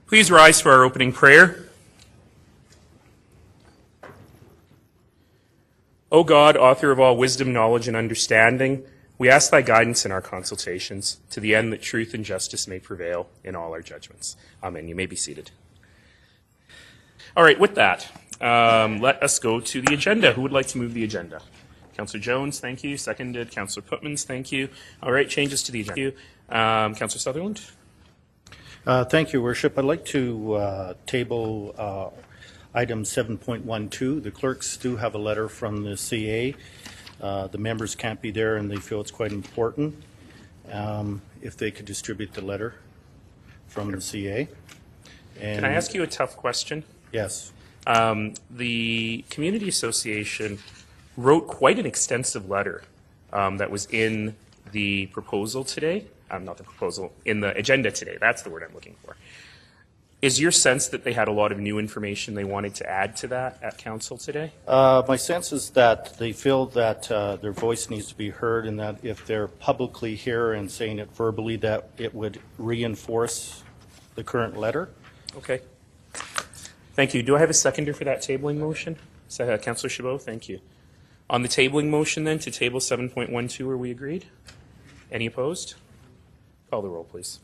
Please rise for our opening prayer. O God, author of all wisdom, knowledge, and understanding, we ask thy guidance in our consultations, to the end that truth and justice may prevail in all our judgments. Amen. You may be seated. All right, with that, let us go to the agenda. Who would like to move the agenda? Councillor Jones, thank you. Seconded. Councillor Putmans, thank you. All right, changes to the agenda. Councillor Sutherland? Thank you, Worship. I'd like to table item 7.12. The clerks do have a letter from the CA. The members can't be there and they feel it's quite important. If they could distribute the letter from the CA. And Can I ask you a tough question? Yes. The Community Association wrote quite an extensive letter that was in the proposal today. Not the proposal, in the agenda today. That's the word I'm looking for. Is your sense that they had a lot of new information they wanted to add to that at council today? My sense is that they feel that their voice needs to be heard, and that if they're publicly here and saying it verbally, that it would reinforce the current letter. Okay. Thank you. Do I have a seconder for that tabling motion? Councillor Chabot, thank you. On the tabling motion then, to table 7.12, are we agreed? Any opposed? Call the roll, please.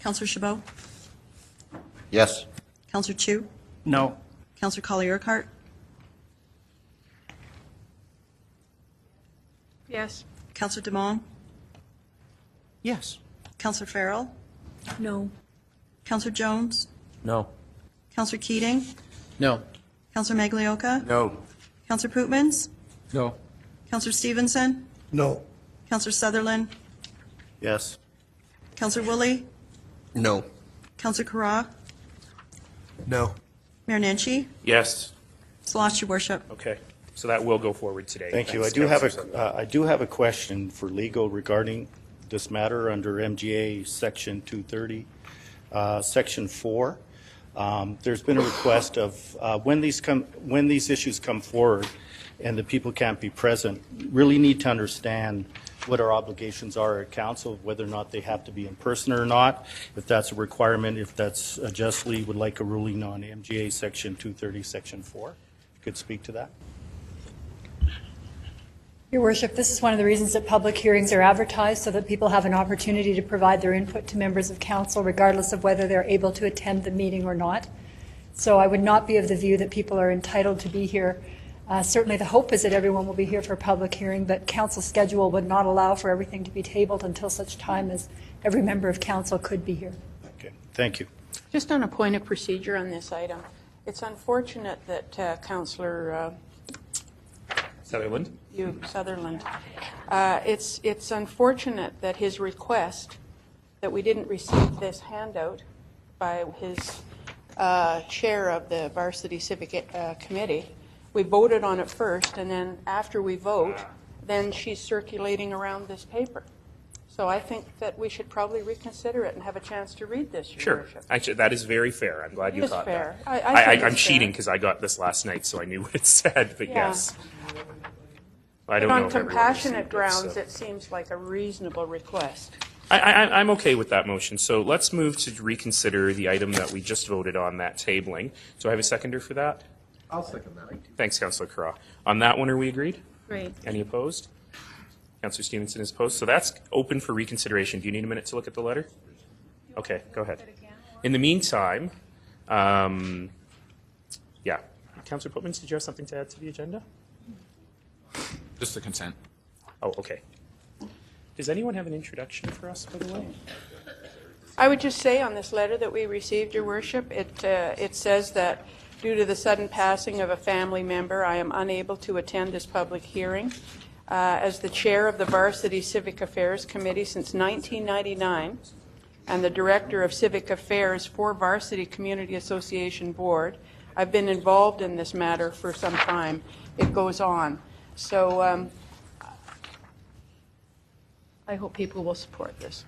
Councillor Chabot? Yes. Councillor Chu? No. Councillor Collier-Urquhart? Yes. Councillor Demong? Yes. Councillor Farrell? No. Councillor Jones? No. Councillor Keating? No. Councillor Maglioka? No. Councillor Pootmans? No. Councillor Stevenson? No. Councillor Sutherland? Yes. Councillor Woolley? No. Councillor Carra? No. Mayor Nenshi? Yes. It's lost, your worship. Okay. So that will go forward today. Thank you. Thanks, I do have a question for legal regarding this matter under MGA Section 230, Section 4. There's been a request of when these issues come forward and the people can't be present, really need to understand what our obligations are at council, whether or not they have to be in person or not, if that's a requirement, if that's justly would like a ruling on MGA Section 230, Section 4. If you could speak to that. Your Worship, this is one of the reasons that public hearings are advertised, so that people have an opportunity to provide their input to members of council, regardless of whether they're able to attend the meeting or not. So I would not be of the view that people are entitled to be here. Certainly the hope is that everyone will be here for a public hearing, but council schedule would not allow for everything to be tabled until such time as every member of council could be here. Okay, thank you. Just on a point of procedure on this item, it's unfortunate that Councillor Sutherland? Sutherland, it's unfortunate that his request that we didn't receive this handout by his chair of the Varsity Civic Committee. We voted on it first, and then after we vote, then she's circulating around this paper. So I think that we should probably reconsider it and have a chance to read this, Your Sure. Worship. Actually, that is very fair. I'm glad you It is caught fair. that. I think I'm it's cheating fair. because I got this last night, so I knew what it said, but Yeah. yes. I don't But know on if everyone compassionate received grounds, so. it seems like a reasonable request. I'm okay with that motion. So let's move to reconsider the item that we just voted on, that tabling. Do I have a seconder for that? I'll second that. Thanks, Councillor Carra. On that one, are we agreed? Great. Any opposed? Councillor Stevenson is opposed. So that's open for reconsideration. Do you need a minute to look at the letter? Okay, go ahead. In the meantime, yeah. Councillor Putmans, did you have something to add to the agenda? Just the consent. Oh, okay. Does anyone have an introduction for us, by the way? I would just say on this letter that we received, Your Worship, it says that due to the sudden passing of a family member, I am unable to attend this public hearing. As the chair of the Varsity Civic Affairs Committee since 1999 and the director of Civic Affairs for Varsity Community Association Board, I've been involved in this matter for some time. It goes on. So I hope people will support this.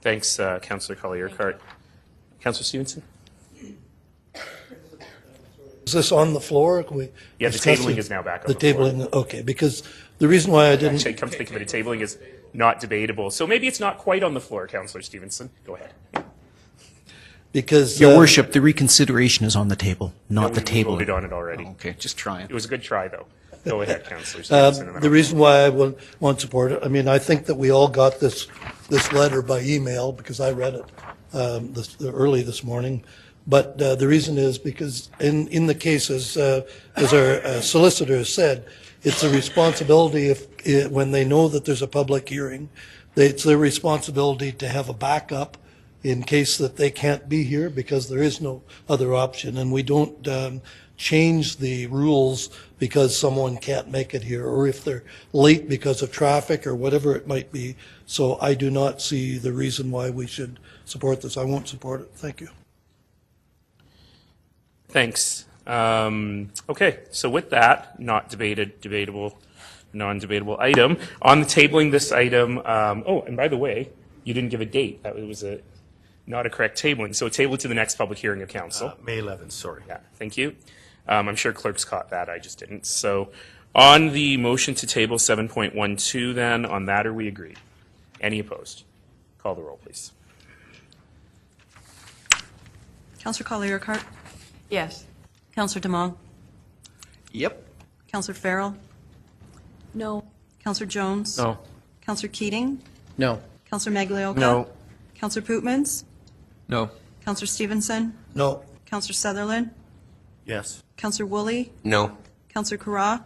Thanks, Councillor Collier-Urquhart. Councillor Stevenson? Is this on the floor? Can we Yeah, the discuss tabling it? is now back on The the floor. tabling, okay, because the reason why I didn't, Actually, come to think of it, tabling is not debatable. So maybe it's not quite on the floor, Councillor Stevenson. Go ahead. Because Your Worship, the reconsideration is on the table, not the We table. voted on it already. Okay, just try it. It was a good try, though. Go ahead, Councillor Stevenson. and then the I'll- reason why I won't support it, I mean, I think that we all got this letter by email because I read it early this morning. But the reason is because in the cases, as our solicitor has said, it's a responsibility when they know that there's a public hearing, it's their responsibility to have a backup in case that they can't be here because there is no other option. And we don't change the rules because someone can't make it here or if they're late because of traffic or whatever it might be. So I do not see the reason why we should support this. I won't support it. Thank you. Thanks. Okay, so with that, debatable, non-debatable item, on the tabling this item, oh, and by the way, you didn't give a date. That was not a correct tabling. So table to the next public hearing of council. May 11th, sorry. Yeah, thank you. I'm sure clerks caught that. I just didn't. So on the motion to table 7.12 then, on that are we agreed? Any opposed? Call the roll, please. Councillor Collier-Cart, Yes. Councillor Demong, Yep. Councillor Farrell, No. Councillor Jones. No. Councillor Keating, No. Councillor Maglioka. No. Councillor Pootmans, No. Councillor Stevenson, No. Councillor Sutherland, Yes. Councillor Woolley, No. Councillor Carra,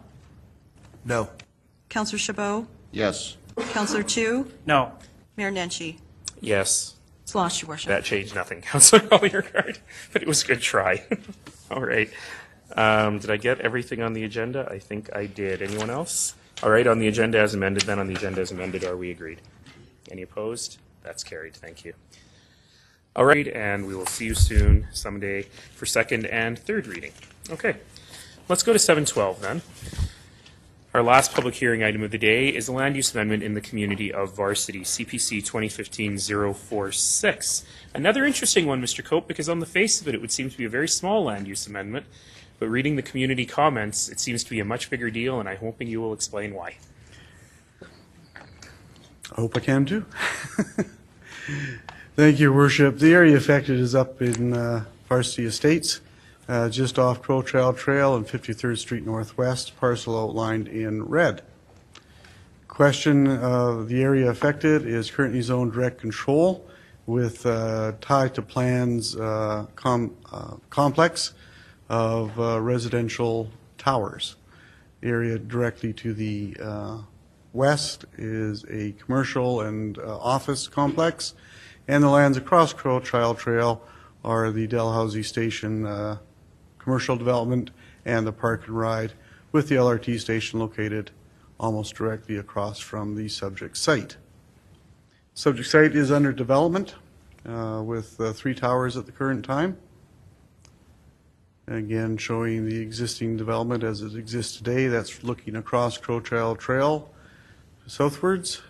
No. Councillor Chabot, Yes. Councillor Chu, No. Mayor Nenshi. Yes. It's lost, Your Worship. That changed nothing, Councillor Collier-Cart, but it was a good try. All right. Did I get everything on the agenda? I think I did. Anyone else? All right, on the agenda as amended, then on the agenda as amended, are we agreed? Any opposed? That's carried. Thank you. All right, and we will see you soon someday for second and third reading. Okay, let's go to 7.12 then. Our last public hearing item of the day is a land use amendment in the community of Varsity, CPC 2015-046. Another interesting one, Mr. Cope, because on the face of it, it would seem to be a very small land use amendment, but reading the community comments, it seems to be a much bigger deal, and I'm hoping you will explain why. I hope I can too. Thank you, Your Worship. The area affected is up in Varsity Estates, just off Crow Trail and 53rd Street Northwest, parcel outlined in red. Question of the area affected is currently zoned direct control with tied to plans complex of residential towers. The area directly to the west is a commercial and office complex, and the lands across Crow Trail are the Dalhousie Station commercial development and the park and ride, with the LRT station located almost directly across from the subject site. Subject site is under development with 3 towers at the current time. Again, showing the existing development as it exists today. That's looking across Crow Trail southwards.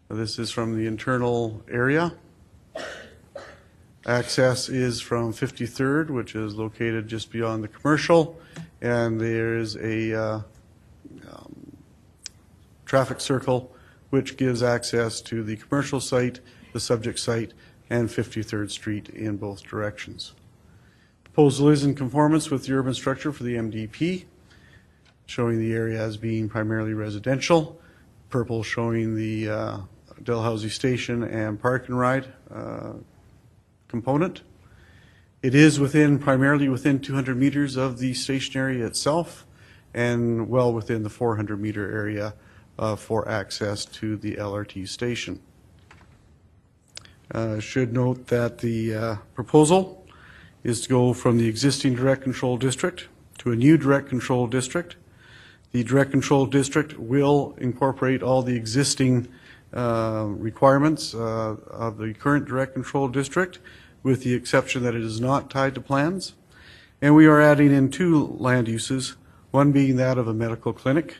This is from the internal area. Access is from 53rd, which is located just beyond the commercial, and there is a traffic circle which gives access to the commercial site, the subject site, and 53rd Street in both directions. Proposal is in conformance with the urban structure for the MDP, showing the area as being primarily residential. Purple showing the Dalhousie Station and Park and Ride component. It is primarily within 200 meters of the station area itself and well within the 400-meter area for access to the LRT station. Should note that the proposal is to go from the existing direct control district to a new direct control district. The direct control district will incorporate all the existing requirements of the current direct control district, with the exception that it is not tied to plans. And we are adding in 2 land uses, one being that of a medical clinic,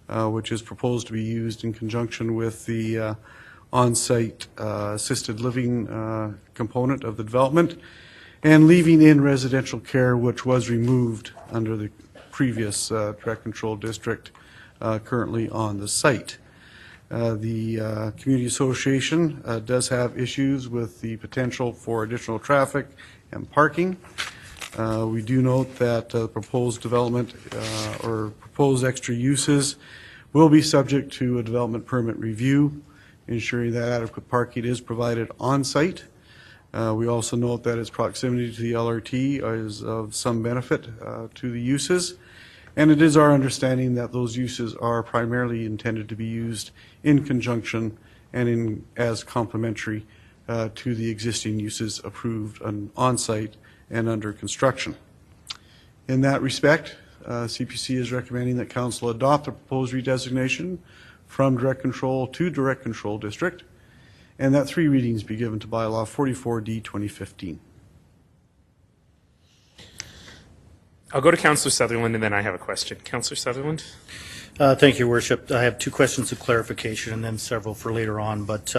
which is proposed to be used in conjunction with the on-site assisted living component of the development, and leaving in residential care, which was removed under the previous direct control district currently on the site. The community association does have issues with the potential for additional traffic and parking. We do note that proposed development or proposed extra uses will be subject to a development permit review, ensuring that adequate parking is provided on-site. We also note that its proximity to the LRT is of some benefit to the uses, and it is our understanding that those uses are primarily intended to be used in conjunction and as complementary to the existing uses approved on-site and under construction. In that respect, CPC is recommending that Council adopt the proposed redesignation from direct control to direct control district, and that 3 readings be given to bylaw 44D 2015. I'll go to Councillor Sutherland, and then I have a question. Councillor Sutherland? Thank you, Your Worship. I have 2 questions of clarification and then several for later on, but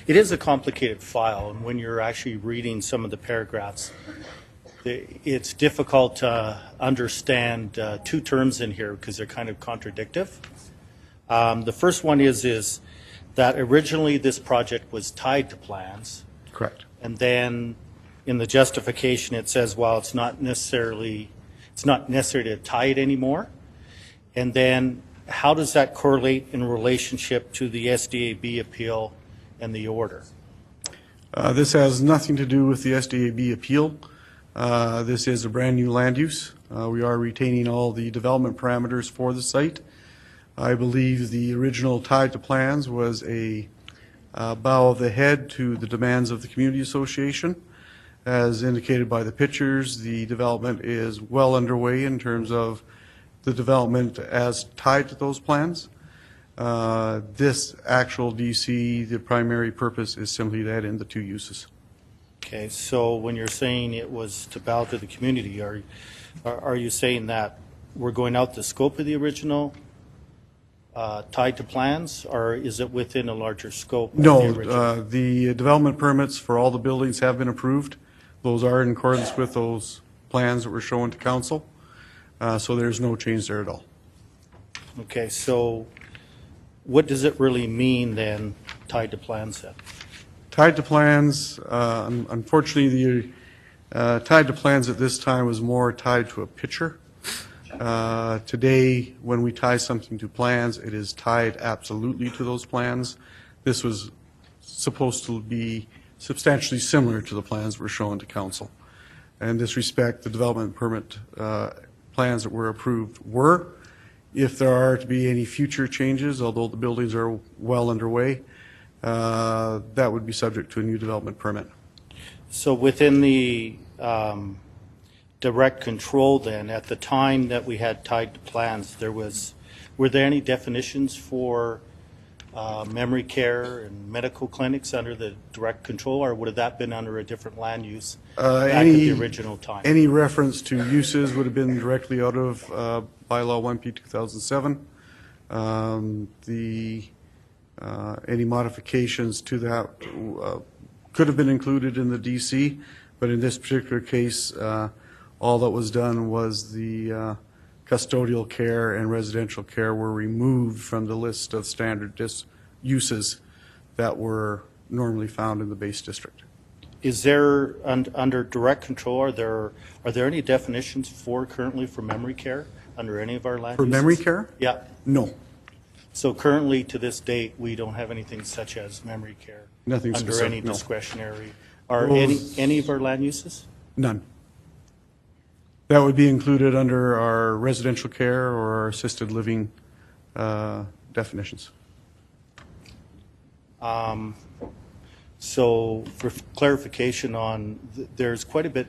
it is a complicated file, and when you're actually reading some of the paragraphs, it's difficult to understand 2 terms in here because they're kind of contradictive. The first one is that originally this project was tied to plans. Correct. And then in the justification it says, well, it's not necessary to tie it anymore. And then how does that correlate in relationship to the SDAB appeal and the order? This has nothing to do with the SDAB appeal. This is a brand new land use. We are retaining all the development parameters for the site. I believe the original tied to plans was a bow of the head to the demands of the community association. As indicated by the pictures, the development is well underway in terms of the development as tied to those plans. This actual DC, the primary purpose is simply to add in the 2 uses. Okay, so when you're saying it was to bow to the community, are you saying that we're going out the scope of the original tied to plans, or is it within a larger scope? No, the development permits for all the buildings have been approved. Those are in accordance with those plans that were shown to council, so there's no change there at all. Okay, so what does it really mean then, tied to plans then? Tied to plans, unfortunately, the tied to plans at this time was more tied to a picture. Today, when we tie something to plans, it is tied absolutely to those plans. This was supposed to be substantially similar to the plans that were shown to council. In this respect, the development permit plans that were approved were. If there are to be any future changes, although the buildings are well underway, that would be subject to a new development permit. So within the direct control then, at the time that we had tied to plans, were there any definitions for memory care and medical clinics under the direct control, or would have that been under a different land use back at the original time? Any reference to uses would have been directly out of bylaw 1P 2007. Any modifications to that could have been included in the DC, but in this particular case, all that was done was the custodial care and residential care were removed from the list of standard uses that were normally found in the base district. Is there, under direct control, are there any definitions currently for memory care under any of our land For uses? memory care? Yeah. No. So currently, to this date, we don't have anything such as memory care Nothing under specific, any no. discretionary, or any of our land uses? None. That would be included under our residential care or our assisted living definitions. So for clarification on, there's quite a bit,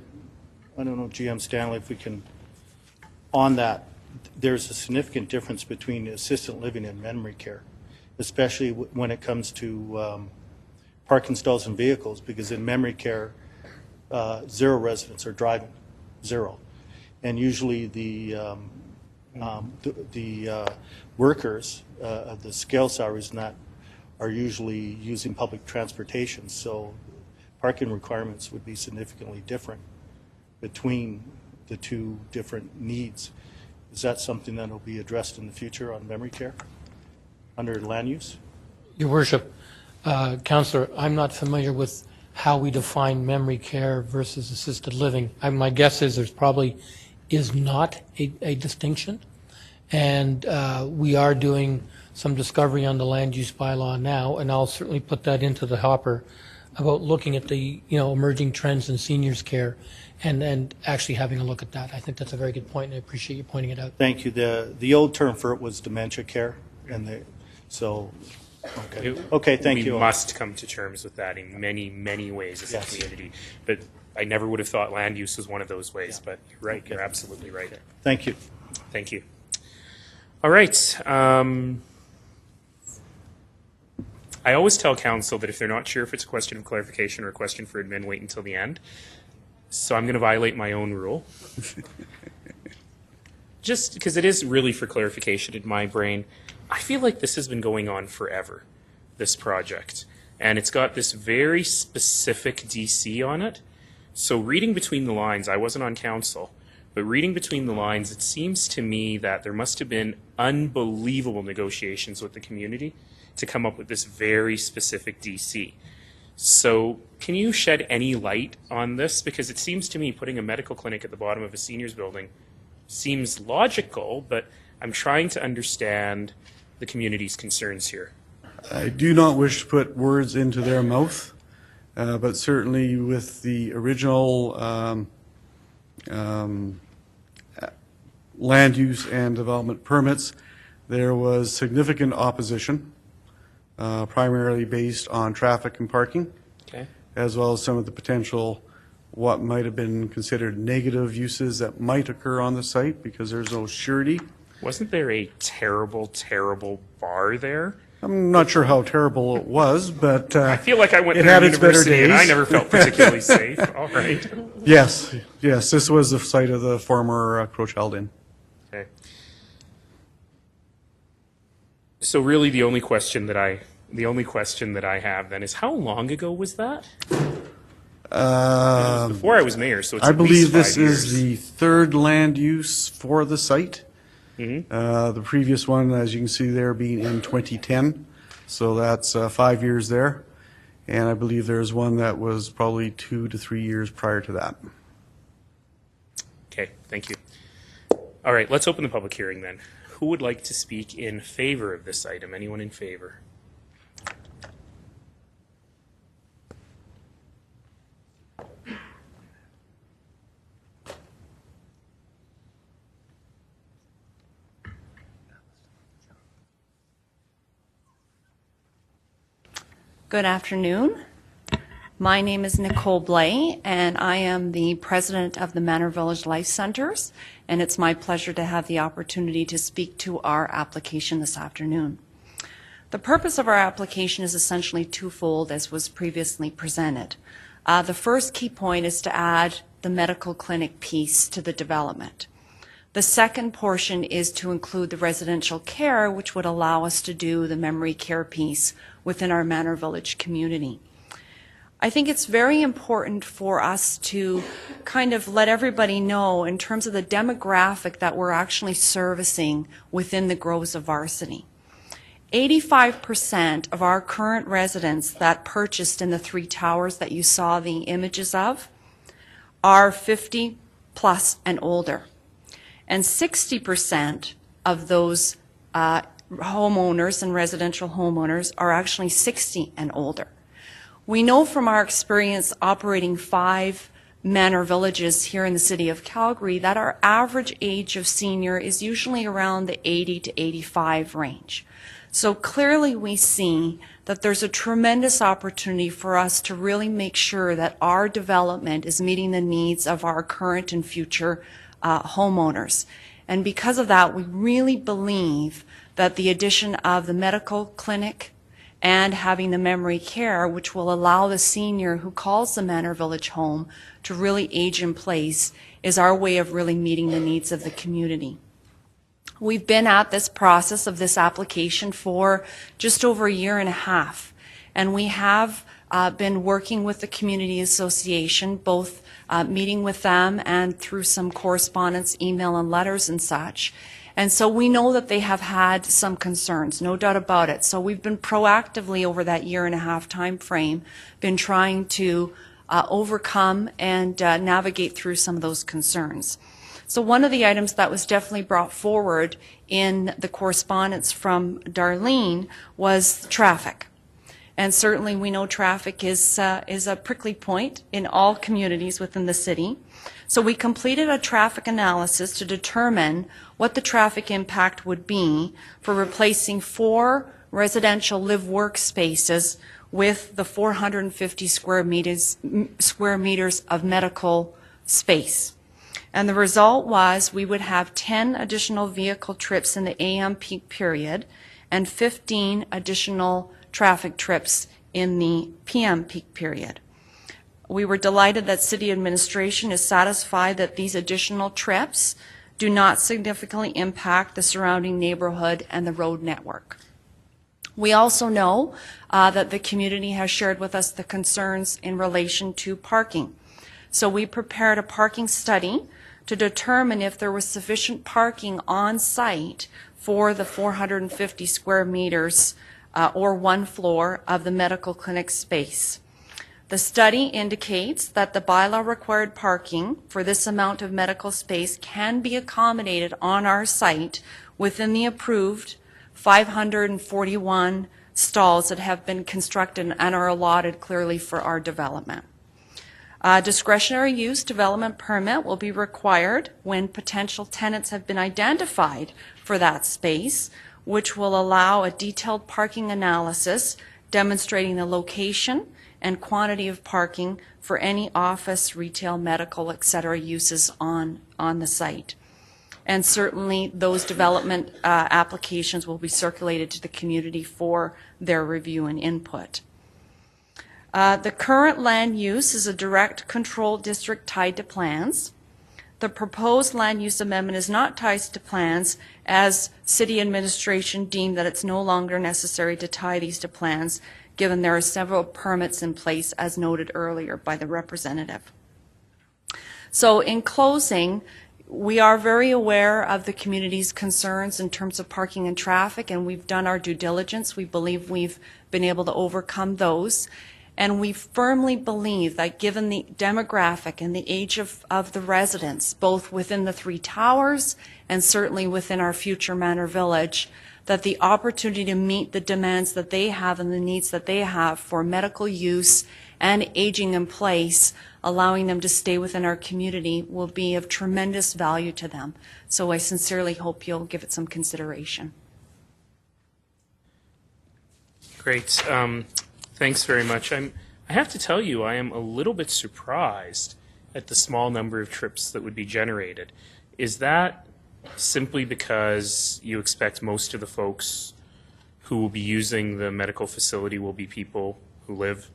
I don't know, GM Stanley, if we can, on that, there's a significant difference between assisted living and memory care, especially when it comes to parking stalls and vehicles, because in memory care, 0 residents are driving, 0. And usually the workers, the scale salaries and that, are usually using public transportation, so parking requirements would be significantly different between the 2 different needs. Is that something that will be addressed in the future on memory care under land use? Your Worship, Councillor, I'm not familiar with how we define memory care versus assisted living. My guess is there's probably is not a distinction, and we are doing some discovery on the land use bylaw now, and I'll certainly put that into the hopper about looking at the emerging trends in seniors care and actually having a look at that. I think that's a very good point, and I appreciate you pointing it out. Thank you. The old term for it was dementia care, okay, thank you. We must come to terms with that in many, many ways as a community. But I never would have thought land use was one of those ways, but you're right. Okay. You're absolutely right. Thank you. Thank you. All right. I always tell council that if they're not sure if it's a question of clarification or a question for admin, wait until the end. So I'm going to violate my own rule. Just because it is really for clarification in my brain. I feel like this has been going on forever, this project. And it's got this very specific DC on it. So reading between the lines, I wasn't on council, but reading between the lines, it seems to me that there must have been unbelievable negotiations with the community to come up with this very specific DC. So can you shed any light on this? Because it seems to me putting a medical clinic at the bottom of a seniors building seems logical, but I'm trying to understand the community's concerns here. I do not wish to put words into their mouth, but certainly with the original land use and development permits, there was significant opposition, primarily based on traffic and parking, as well as some of the potential what might have been considered negative uses that might occur on the site because there's no surety. Wasn't there a terrible, terrible bar there? I'm not sure how terrible it was, but I feel like I went it there had at its better university days. and I never felt particularly safe. All right. Yes, this was the site of the former Crowchild Inn. Okay. So really the only question that I have then is how long ago was that? It was before I was mayor, so it's I at least believe this 5 years. is the third land use for the site. Mm-hmm. The previous one, as you can see there, being in 2010, so that's 5 years there. And I believe there's one that was probably 2 to 3 years prior to that. Okay, thank you. All right, let's open the public hearing then. Who would like to speak in favor of this item? Anyone in favor? Good afternoon. My name is Nicole Blay, and I am the president of the Manor Village Life Centers, and it's my pleasure to have the opportunity to speak to our application this afternoon. The purpose of our application is essentially twofold, as was previously presented. The first key point is to add the medical clinic piece to the development. The second portion is to include the residential care, which would allow us to do the memory care piece within our Manor Village community. I think it's very important for us to kind of let everybody know in terms of the demographic that we're actually servicing within the groves of Varsity. 85% of our current residents that purchased in the 3 towers that you saw the images of are 50 plus and older. And 60% of those homeowners and residential homeowners are actually 60 and older. We know from our experience operating 5 manor villages here in the city of Calgary that our average age of senior is usually around the 80 to 85 range. So clearly we see that there's a tremendous opportunity for us to really make sure that our development is meeting the needs of our current and future homeowners. And because of that, we really believe that the addition of the medical clinic and having the memory care, which will allow the senior who calls the Manor Village home to really age in place, is our way of really meeting the needs of the community. We've been at this process of this application for just over 1.5 years, and we have been working with the community association, both meeting with them and through some correspondence, email and letters and such. And so we know that they have had some concerns, no doubt about it. So we've been proactively over that year and a half time frame, been trying to overcome and navigate through some of those concerns. So one of the items that was definitely brought forward in the correspondence from Darlene was traffic. And certainly we know traffic is a prickly point in all communities within the city. So we completed a traffic analysis to determine what the traffic impact would be for replacing 4 residential live-work spaces with the 450 square meters of medical space. And the result was we would have 10 additional vehicle trips in the AM peak period and 15 additional traffic trips in the PM peak period. We were delighted that city administration is satisfied that these additional trips do not significantly impact the surrounding neighborhood and the road network. We also know that the community has shared with us the concerns in relation to parking. So we prepared a parking study to determine if there was sufficient parking on site for the 450 square meters or 1 floor of the medical clinic space. The study indicates that the bylaw required parking for this amount of medical space can be accommodated on our site within the approved 541 stalls that have been constructed and are allotted clearly for our development. Discretionary use development permit will be required when potential tenants have been identified for that space, which will allow a detailed parking analysis demonstrating the location and quantity of parking for any office, retail, medical, etc. uses on the site. And certainly those development applications will be circulated to the community for their review and input. The current land use is a direct control district tied to plans. The proposed land use amendment is not tied to plans, as city administration deemed that it's no longer necessary to tie these to plans, given there are several permits in place, as noted earlier by the representative. So in closing, we are very aware of the community's concerns in terms of parking and traffic, and we've done our due diligence. We believe we've been able to overcome those. And we firmly believe that given the demographic and the age of the residents, both within the 3 towers and certainly within our future Manor Village, that the opportunity to meet the demands that they have and the needs that they have for medical use and aging in place, allowing them to stay within our community, will be of tremendous value to them. So I sincerely hope you'll give it some consideration. Great. Thanks very much. I have to tell you, I am a little bit surprised at the small number of trips that would be generated. Is that simply because you expect most of the folks who will be using the medical facility will be people who live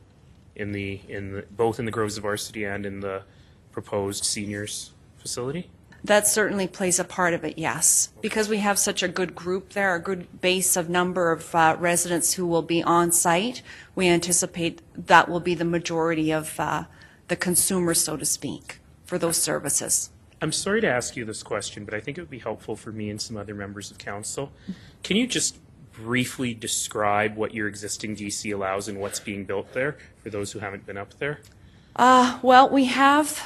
both in the Groves of Varsity and in the proposed seniors facility? That certainly plays a part of it, yes. Because we have such a good group there, a good base of number of residents who will be on site, we anticipate that will be the majority of the consumers, so to speak, for those services. I'm sorry to ask you this question, but I think it would be helpful for me and some other members of council. Can you just briefly describe what your existing DC allows and what's being built there for those who haven't been up there? Well, we have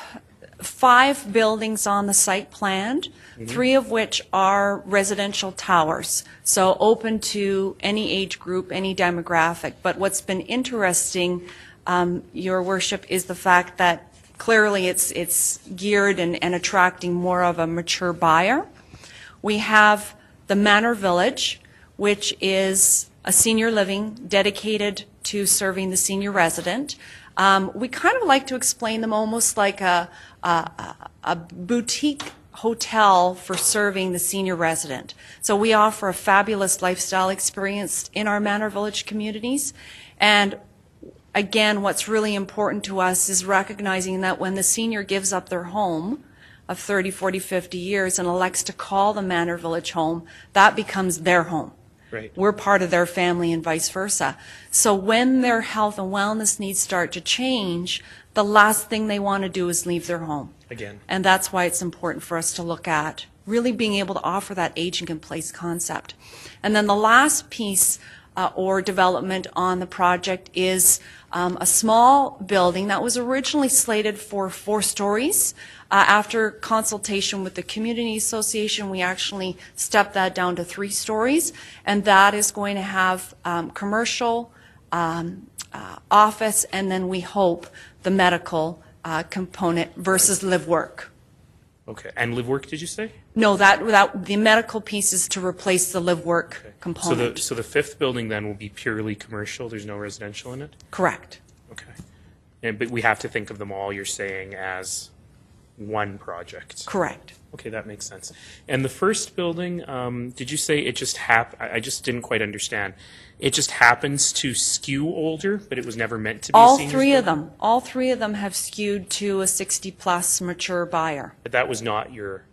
5 buildings on the site planned, 3 of which are residential towers, so open to any age group, any demographic. But what's been interesting, Your Worship, is the fact that clearly it's geared and attracting more of a mature buyer. We have the Manor Village, which is a senior living dedicated to serving the senior resident. We kind of like to explain them almost like a boutique hotel for serving the senior resident. So we offer a fabulous lifestyle experience in our Manor Village communities. And again, what's really important to us is recognizing that when the senior gives up their home of 30, 40, 50 years and elects to call the Manor Village home, that becomes their home. Right. We're part of their family and vice versa. So when their health and wellness needs start to change, the last thing they want to do is leave their home. Again. And that's why it's important for us to look at really being able to offer that aging in place concept. And then the last piece or development on the project is a small building that was originally slated for 4 stories. After consultation with the Community Association, we actually stepped that down to 3 stories, and that is going to have commercial, office, and then we hope the medical component versus live work. Okay. And live work, did you say? No, that the medical piece is to replace the live work component. So the 5th building then will be purely commercial? There's no residential in it? Correct. Okay. But we have to think of them all, you're saying, as one project? Correct. Okay, that makes sense. And the first building, did you say it just I just didn't quite understand. It just happens to skew older, but it was never meant to be a All seniors 3 of building? them, all 3 of them have skewed to a 60-plus mature buyer. But that was not your,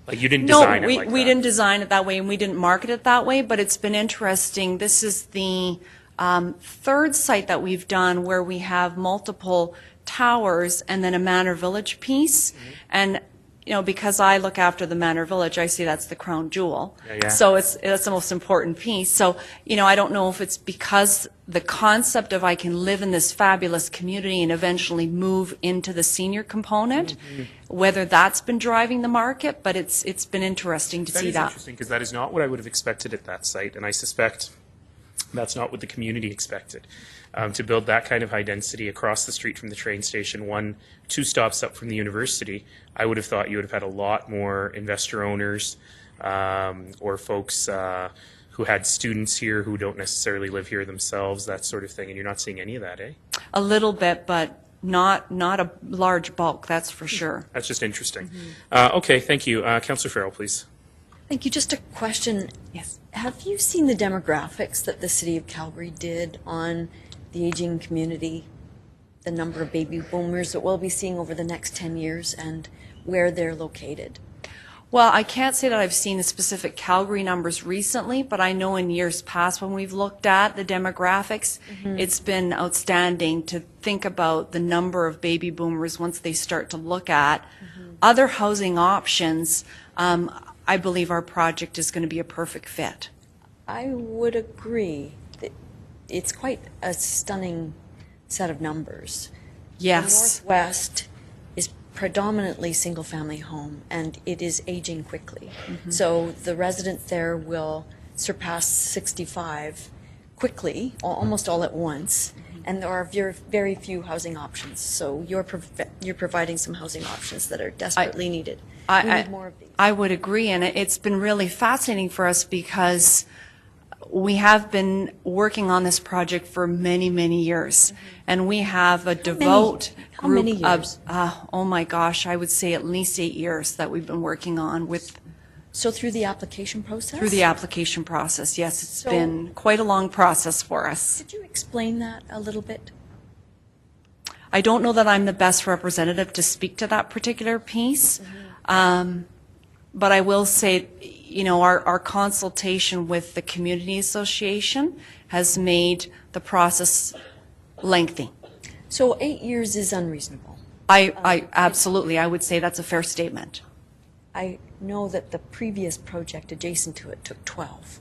like, you didn't design it like that? No, we didn't design it that way, and we didn't market it that way, but it's been interesting. This is the 3rd site that we've done where we have multiple towers and then a Manor Village piece. Mm-hmm. And, you know, because I look after the Manor Village, I see that's the crown jewel. Yeah. So that's the most important piece. So, you know, I don't know if it's because the concept of I can live in this fabulous community and eventually move into the senior component, whether that's been driving the market, but it's been interesting to see That is that. interesting, because that is not what I would have expected at that site, and I suspect that's not what the community expected. To build that kind of high density across the street from the train station, 2 stops up from the university, I would have thought you would have had a lot more investor owners or folks who had students here who don't necessarily live here themselves, that sort of thing, and you're not seeing any of that, eh? A little bit, but not a large bulk, that's for sure. That's just interesting. Okay, thank you. Councillor Farrell, please. Thank you. Just a question. Yes. Have you seen the demographics that the City of Calgary did on the aging community, the number of baby boomers that we'll be seeing over the next 10 years and where they're located? Well, I can't say that I've seen the specific Calgary numbers recently, but I know in years past when we've looked at the demographics, it's been outstanding to think about the number of baby boomers once they start to look at other housing options. I believe our project is going to be a perfect fit. I would agree that it's quite a stunning set of numbers. Yes. The Northwest is predominantly single-family home, and it is aging quickly. So the residents there will surpass 65 quickly, almost all at once, and there are very few housing options. So you're providing some housing options that are desperately needed. We need more of these. I would agree, and it's been really fascinating for us because we have been working on this project for many, many years, and we have a devout How many group years? of, oh my gosh, I would say at least 8 years that we've been working on with So through the application process? through the application process. Yes, it's So- been quite a long process for us. Could you explain that a little bit? I don't know that I'm the best representative to speak to that particular piece, but I will say, you know, our consultation with the Community Association has made the process lengthy. So 8 years is unreasonable. I absolutely, I would say that's a fair statement. I know that the previous project adjacent to it took 12.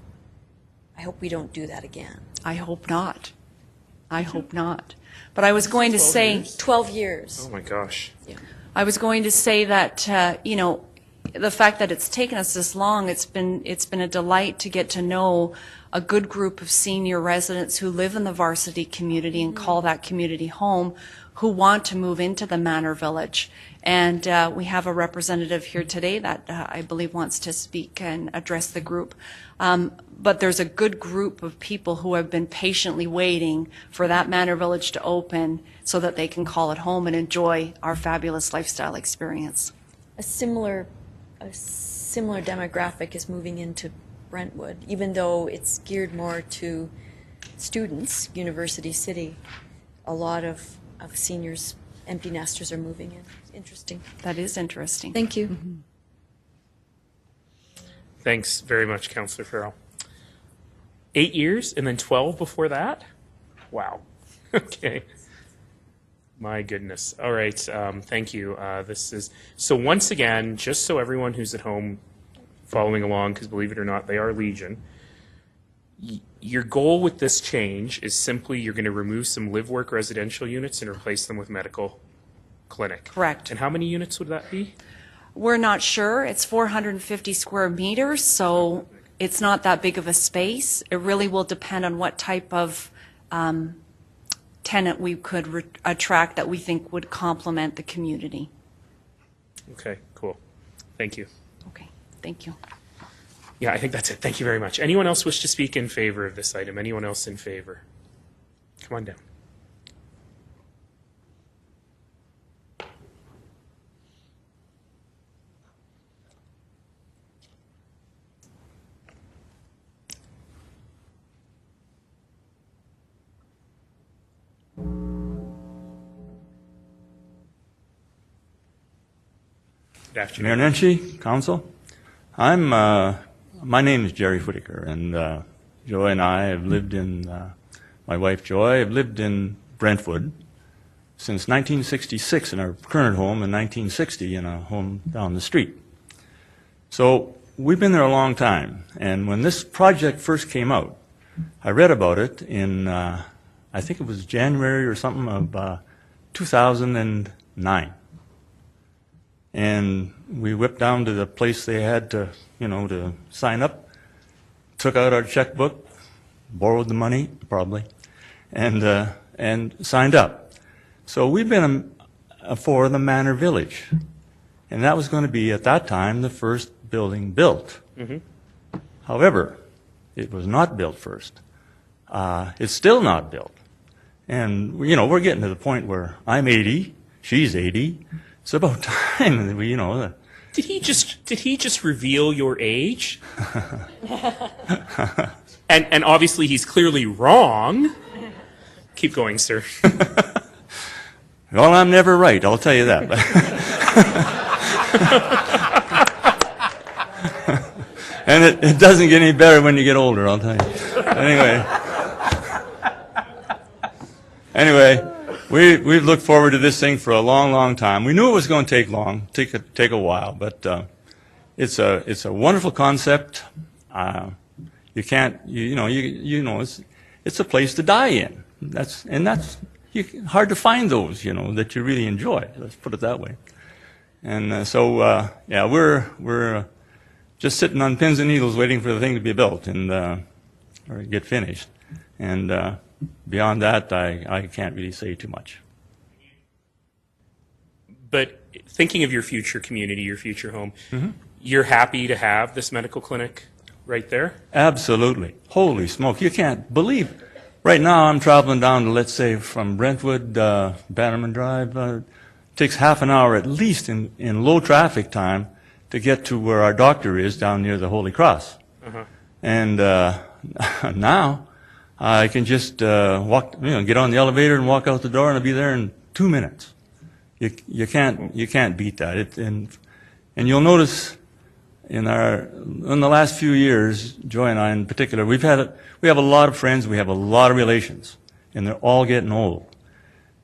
I hope we don't do that again. I hope not. I hope not. But I was going to say, 12 years. Oh my gosh. I was going to say that, you know, the fact that it's taken us this long, it's been a delight to get to know a good group of senior residents who live in the Varsity community and call that community home, who want to move into the Manor Village. And we have a representative here today that I believe wants to speak and address the group. But there's a good group of people who have been patiently waiting for that Manor Village to open so that they can call it home and enjoy our fabulous lifestyle experience. A similar demographic is moving into Brentwood, even though it's geared more to students, University City. A lot of seniors, empty nesters are moving in. Interesting. That is interesting. Thank you. Thanks very much, Councillor Farrell. 8 years and then 12 before that? Wow. Okay. My goodness. All right. Thank you. This is so. Once again, just so everyone who's at home following along, because believe it or not, they are legion. Your goal with this change is simply you're going to remove some live-work residential units and replace them with medical clinic. Correct. And how many units would that be? We're not sure. It's 450 square meters, so it's not that big of a space. It really will depend on what type of tenant we could attract that we think would complement the community. Okay, cool. Thank you. Okay, thank you. Yeah, I think that's it. Thank you very much. Anyone else wish to speak in favor of this item? Anyone else in favor? Come on down. Good afternoon. Mayor Nenshi, Council. My name is Jerry Whitaker, and Joy and I have lived in, my wife Joy, have lived in Brentwood since 1966 in our current home, and 1960 in a home down the street. So we've been there a long time, and when this project first came out, I read about it in, I think it was January or something of 2009. And we whipped down to the place they had to, to sign up, took out our checkbook, borrowed the money, probably, and signed up. So we've been for the Manor Village. And that was going to be, at that time, the first building built. Mm-hmm. However, it was not built first. It's still not built. And, we're getting to the point where I'm 80, she's 80. It's about time that we, Did he just reveal your age? and obviously he's clearly wrong. Keep going, sir. Well, I'm never right, I'll tell you that. And it doesn't get any better when you get older, I'll tell you. Anyway, we've looked forward to this thing for a long, long time. We knew it was going to take a while, but it's a wonderful concept. You can't, it's a place to die in. That's hard to find those, that you really enjoy. Let's put it that way. And we're just sitting on pins and needles waiting for the thing to be built and or get finished. And beyond that, I can't really say too much. But thinking of your future community, your future home, Mm-hmm. You're happy to have this medical clinic right there? Absolutely. Holy smoke, you can't believe. Right now I'm traveling down to, let's say, from Brentwood, Bannerman Drive. Takes half an hour at least in low traffic time to get to where our doctor is down near the Holy Cross. Uh-huh. And now I can just get on the elevator and walk out the door, and I'll be there in 2 minutes. You can't beat that. And you'll notice in the last few years, Joy and I in particular, we have a lot of friends, we have a lot of relations, and they're all getting old.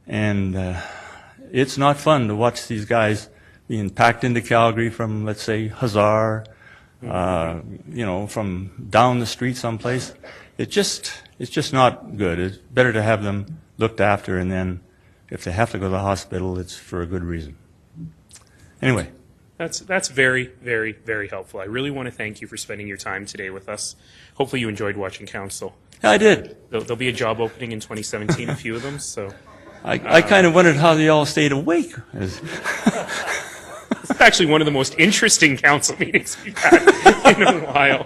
And it's not fun to watch these guys being packed into Calgary from, let's say, Hazard, from down the street someplace. It's just not good. It's better to have them looked after, and then if they have to go to the hospital, it's for a good reason. Anyway. That's very, very, very helpful. I really want to thank you for spending your time today with us. Hopefully you enjoyed watching council. Yeah, I did. There'll be a job opening in 2017, a few of them, so. I kind of wondered how they all stayed awake. This is actually one of the most interesting council meetings we've had in a while.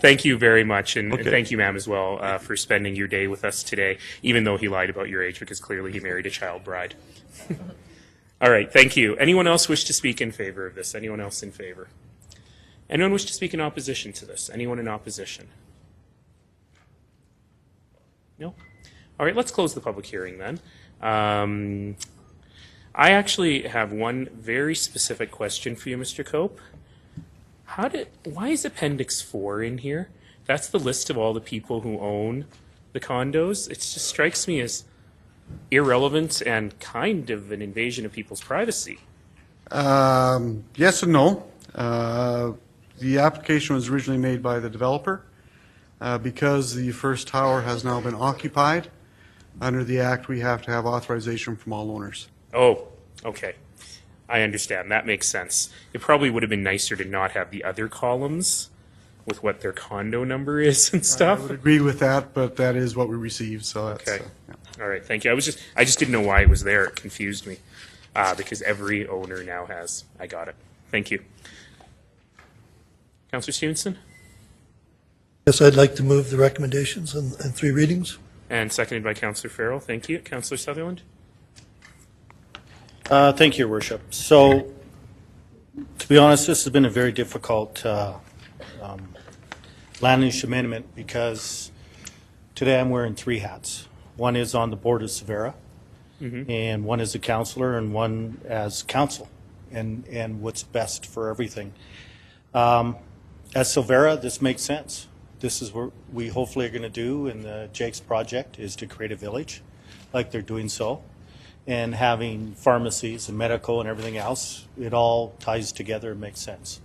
Thank you very much, and thank you, ma'am, as well, for spending your day with us today, even though he lied about your age, because clearly he married a child bride. All right, thank you. Anyone else wish to speak in favor of this? Anyone else in favor? Anyone wish to speak in opposition to this? Anyone in opposition? No? All right, let's close the public hearing then. I actually have one very specific question for you, Mr. Cope. Why is Appendix 4 in here? That's the list of all the people who own the condos. It just strikes me as irrelevant and kind of an invasion of people's privacy. Yes and no. The application was originally made by the developer. Because the first tower has now been occupied, under the Act, we have to have authorization from all owners. Oh, okay. I understand. That makes sense. It probably would have been nicer to not have the other columns with what their condo number is and I stuff. would agree with that, but that is what we received, so that's... Okay. yeah. All right, thank you. I just didn't know why it was there. It confused me because every owner now has. I got it. Thank you. Councillor Stevenson? Yes, I'd like to move the recommendations and three readings. And seconded by Councillor Farrell. Thank you. Councillor Sutherland? Thank you, Your Worship. So, to be honest, this has been a very difficult land use amendment because today I'm wearing three hats. One is on the board of Severa, and one as a councillor, and one as council, and what's best for everything. As Severa, this makes sense. This is what we hopefully are going to do in the Jake's project, is to create a village like they're doing so. And having pharmacies and medical and everything else, it all ties together and makes sense.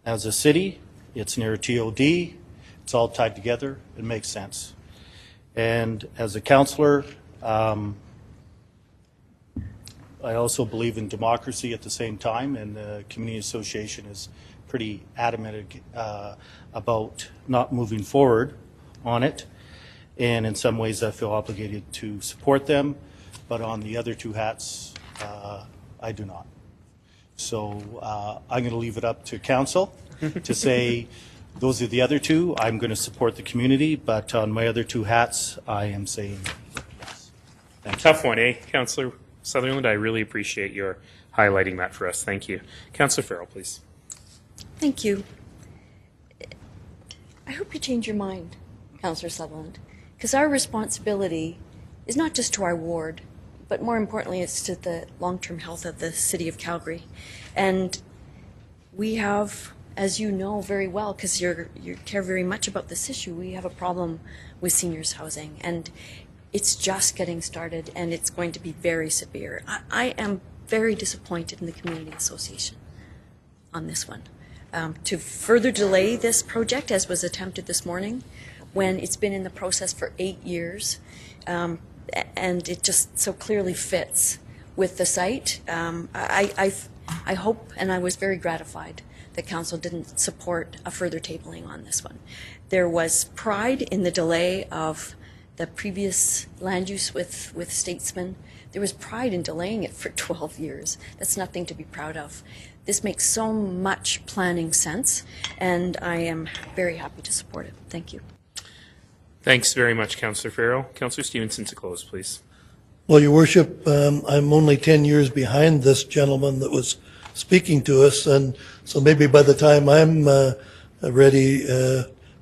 As a city, it's near TOD, it's all tied together, it makes sense. And as a councillor, I also believe in democracy at the same time, and the community association is pretty adamant about not moving forward on it. And in some ways I feel obligated to support them, but on the other two hats, I do not. So I'm going to leave it up to council to say, those are the other two. I'm going to support the community, but on my other two hats, I am saying yes. Thank you. Tough one, eh, Councillor Sutherland? I really appreciate your highlighting that for us. Thank you. Councillor Farrell, please. Thank you. I hope you change your mind, Councillor Sutherland, because our responsibility is not just to our ward, but more importantly, it's to the long-term health of the city of Calgary. And we have, as you know very well, because you care very much about this issue, we have a problem with seniors housing, and it's just getting started, and it's going to be very severe. I am very disappointed in the community association on this one. To further delay this project, as was attempted this morning, when it's been in the process for 8 years, and it just so clearly fits with the site. I hope, and I was very gratified that council didn't support a further tabling on this one. There was pride in the delay of the previous land use with Statesman. There was pride in delaying it for 12 years. That's nothing to be proud of. This makes so much planning sense, and I am very happy to support it. Thank you. Thanks very much, Councillor Farrell. Councillor Stevenson to close, please. Well, Your Worship, I'm only 10 years behind this gentleman that was speaking to us, and so maybe by the time I'm ready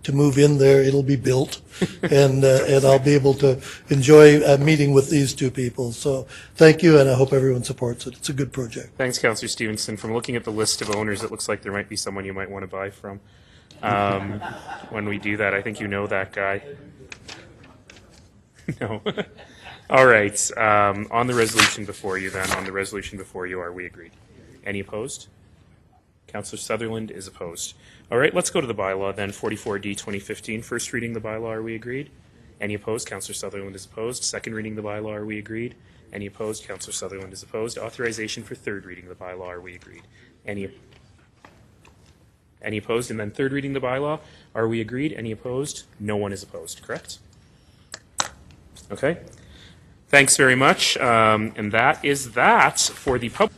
to move in there, it'll be built, and I'll be able to enjoy a meeting with these two people. So thank you, and I hope everyone supports it. It's a good project. Thanks, Councillor Stevenson. From looking at the list of owners, it looks like there might be someone you might want to buy from. When we do that, I think you know that guy. No. All right. On the resolution before you, then, are we agreed? Any opposed? Councillor Sutherland is opposed. All right, let's go to the bylaw then, 44D 2015. First reading the bylaw, are we agreed? Any opposed? Councillor Sutherland is opposed. Second reading the bylaw, are we agreed? Any opposed? Councillor Sutherland is opposed. Authorization for third reading the bylaw, are we agreed? Any opposed? And then third reading the bylaw, are we agreed? Any opposed? No one is opposed, correct? Okay. Thanks very much. And that is that for the public.